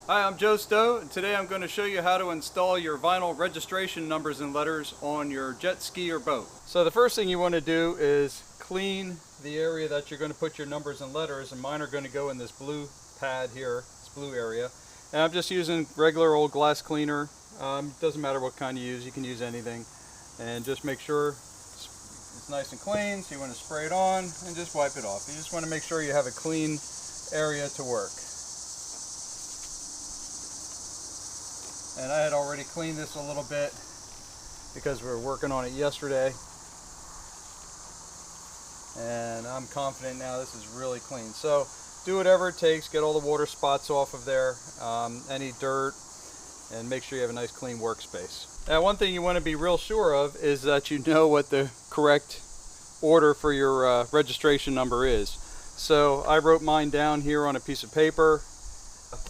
Hi, I'm Joe Stoe, and today I'm going to show you how to install your vinyl registration numbers and letters on your jet ski or boat. So the first thing you want to do is clean the area that you're going to put your numbers and letters, and mine are going to go in this blue pad here, this blue area. And I'm just using regular old glass cleaner. Doesn't matter what kind you use, you can use anything. And just make sure it's nice and clean, so you want to spray it on and just wipe it off. You just want to make sure you have a clean area to work. And I had already cleaned this a little bit because we were working on it yesterday. And I'm confident now this is really clean. So do whatever it takes, get all the water spots off of there, any dirt, and make sure you have a nice clean workspace. Now, one thing you want to be real sure of is that you know what the correct order for your registration number is. So I wrote mine down here on a piece of paper.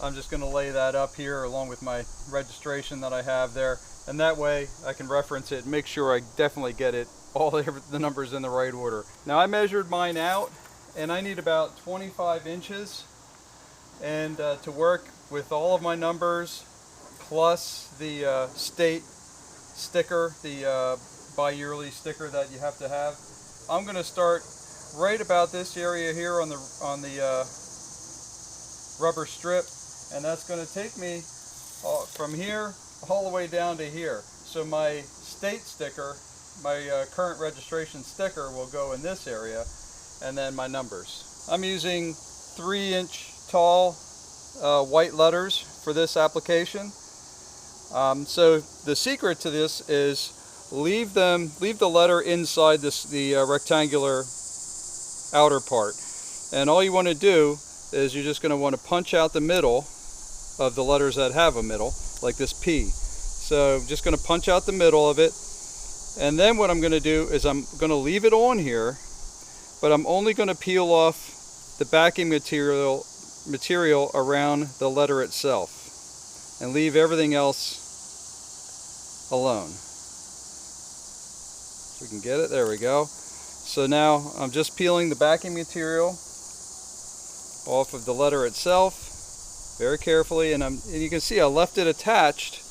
I'm just going to lay that up here along with my registration that I have there, and that way I can reference it and make sure I definitely get it, all the numbers in the right order. Now, I measured mine out and I need about 25 inches and to work with all of my numbers plus the state sticker, the bi-yearly sticker that you have to have. I'm going to start right about this area here on the rubber strip, and that's going to take me from here all the way down to here. So my state sticker, my current registration sticker, will go in this area, and then my numbers. I'm using 3-inch tall white letters for this application. So the secret to this is leave the letter inside the rectangular outer part, and all you want to do is you're just going to want to punch out the middle of the letters that have a middle, like this P. So I'm just going to punch out the middle of it, and then what I'm going to do is I'm going to leave it on here, but I'm only going to peel off the backing material around the letter itself and leave everything else alone. So we can get it, there we go. So now I'm just peeling the backing material off of the letter itself very carefully, and you can see I left it attached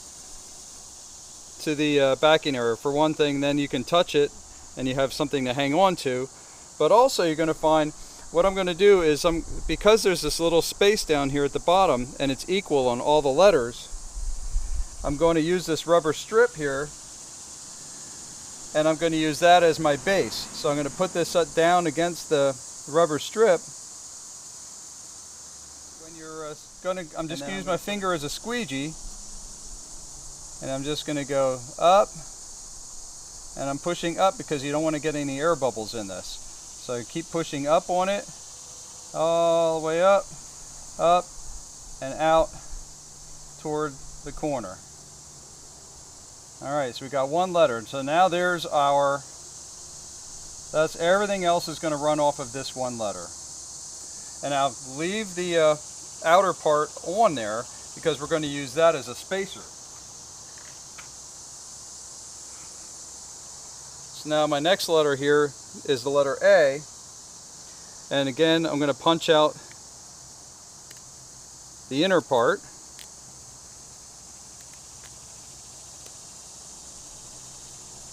to the backing area for one thing. Then you can touch it and you have something to hang on to, but also you're going to find what I'm going to do is because there's this little space down here at the bottom and it's equal on all the letters, I'm going to use this rubber strip here, and I'm going to use that as my base. So I'm going to put this down against the rubber strip. I'm just going to use my finger as a squeegee, and I'm just going to go up, and I'm pushing up because you don't want to get any air bubbles in this. So I keep pushing up on it, all the way up, and out toward the corner. Alright, so we got one letter. So now there's that's everything else is going to run off of this one letter. And I'll leave the outer part on there because we're going to use that as a spacer. So now my next letter here is the letter A, and again I'm going to punch out the inner part,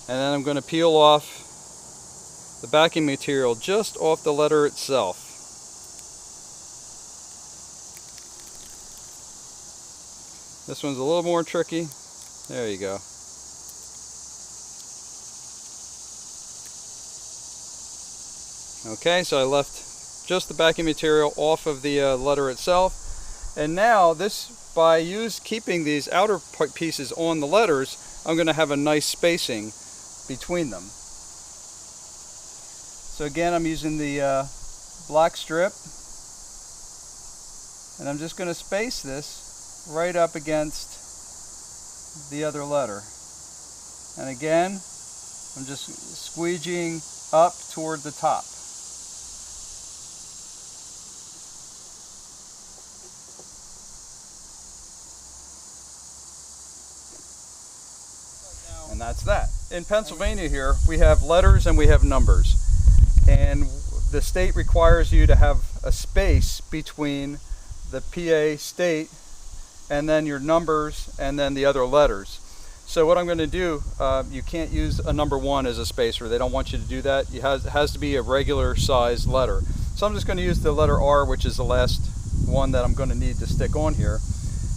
and then I'm going to peel off the backing material just off the letter itself. This one's a little more tricky. There you go. Okay, so I left just the backing material off of the letter itself. And now by keeping these outer pieces on the letters, I'm going to have a nice spacing between them. So again, I'm using the black strip, and I'm just going to space this right up against the other letter. And again, I'm just squeegeeing up toward the top. And that's that. In Pennsylvania here, we have letters and we have numbers. And the state requires you to have a space between the PA state and then your numbers, and then the other letters. So what I'm going to do, you can't use a number 1 as a spacer. They don't want you to do that. It has to be a regular size letter. So I'm just going to use the letter R, which is the last one that I'm going to need to stick on here.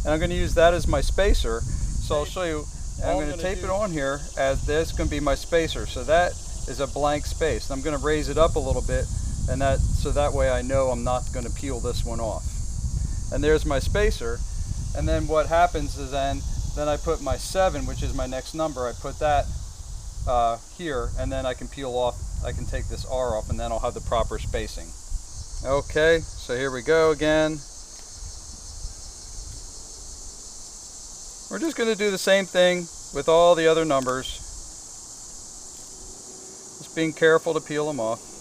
And I'm going to use that as my spacer. So I'll show you. I'm going to tape it on here as this going to be my spacer. So that is a blank space. I'm going to raise it up a little bit, and so that way I know I'm not going to peel this one off. And there's my spacer. And then what happens is then I put my 7, which is my next number. I put that here, and then I can peel off. I can take this R off, and then I'll have the proper spacing. Okay, so here we go again. We're just going to do the same thing with all the other numbers. Just being careful to peel them off.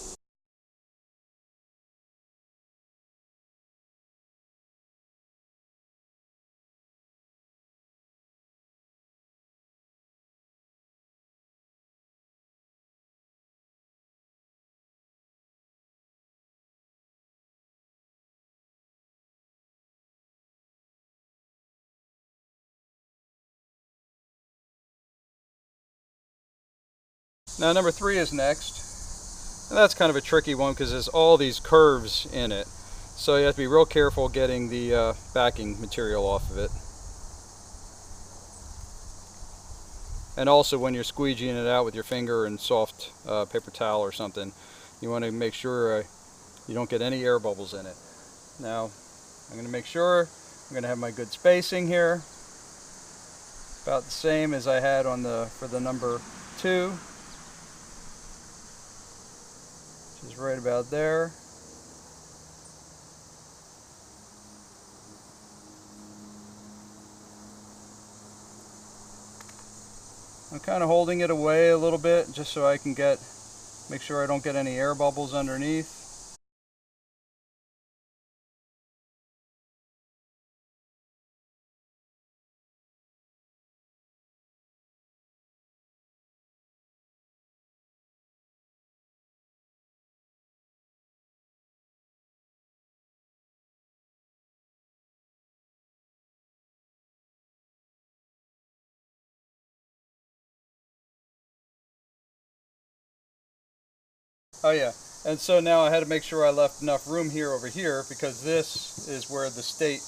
Now number 3 is next, and that's kind of a tricky one because there's all these curves in it, so you have to be real careful getting the backing material off of it. And also when you're squeegeeing it out with your finger and soft paper towel or something, you want to make sure you don't get any air bubbles in it. Now I'm going to make sure I'm going to have my good spacing here, about the same as I had on for the number 2. Is right about there. I'm kind of holding it away a little bit just so I can make sure I don't get any air bubbles underneath. Oh yeah, and so now I had to make sure I left enough room here over here because this is where the state,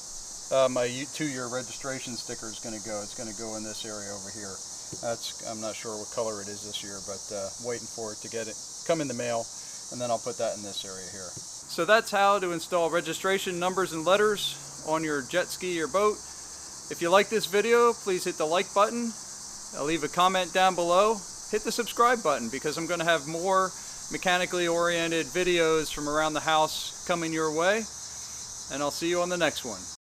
my 2-year registration sticker is going to go. It's going to go in this area over here. I'm not sure what color it is this year, but waiting for it to come in the mail, and then I'll put that in this area here. So that's how to install registration numbers and letters on your jet ski or boat. If you like this video, please hit the like button. Leave a comment down below. Hit the subscribe button because I'm going to have more mechanically oriented videos from around the house coming your way, and I'll see you on the next one.